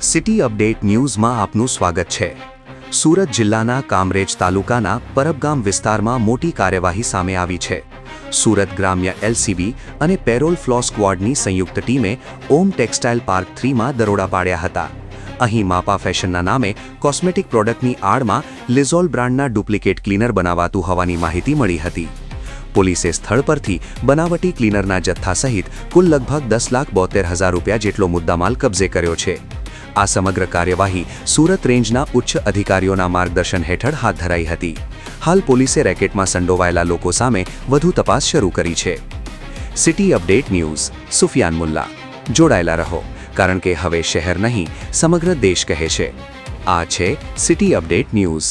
City update ન્યૂઝમાં આપનું સ્વાગત છે। સુરત જિલ્લાના કામરેજ તાલુકાના પરબગામ વિસ્તારમાં મોટી કાર્યવાહી સામે આવી છે। સુરત ગ્રામ્ય એલસીબી અને પેરોલ ફ્લો સ્ક્વોડની સંયુક્ત ટીમે ઓમ ટેક્સટાઇલ પાર્ક 3માં દરોડા પાડ્યા હતા। અહીં માપા ફેશનના નામે કોસ્મેટિક પ્રોડક્ટની આડમાં લિઝોલ બ્રાન્ડના ડુપ્લિકેટ ક્લીનર બનાવાતું હોવાની માહિતી મળી હતી। પોલીસે સ્થળ પરથી બનાવટી ક્લીનરના જથ્થા સહિત કુલ લગભગ 10,72,000 રૂપિયા જેટલો મુદ્દામાલ કબજે કર્યો છે। આ સમગ્ર કાર્યવાહી સુરત રેન્જના ઉચ્ચ અધિકારીઓના માર્ગદર્શન હેઠળ હાથ ધરાઈ હતી। હાલ પોલીસે રેકેટમાં સંડોવાયેલા લોકો સામે વધુ તપાસ શરૂ કરી છે। City update news Sufiyan Mulla, જોડાયેલા રહો, કારણ કે હવે શહેર નહીં સમગ્ર દેશ કહે છે। આ છે સિટી અપડેટ ન્યૂઝ।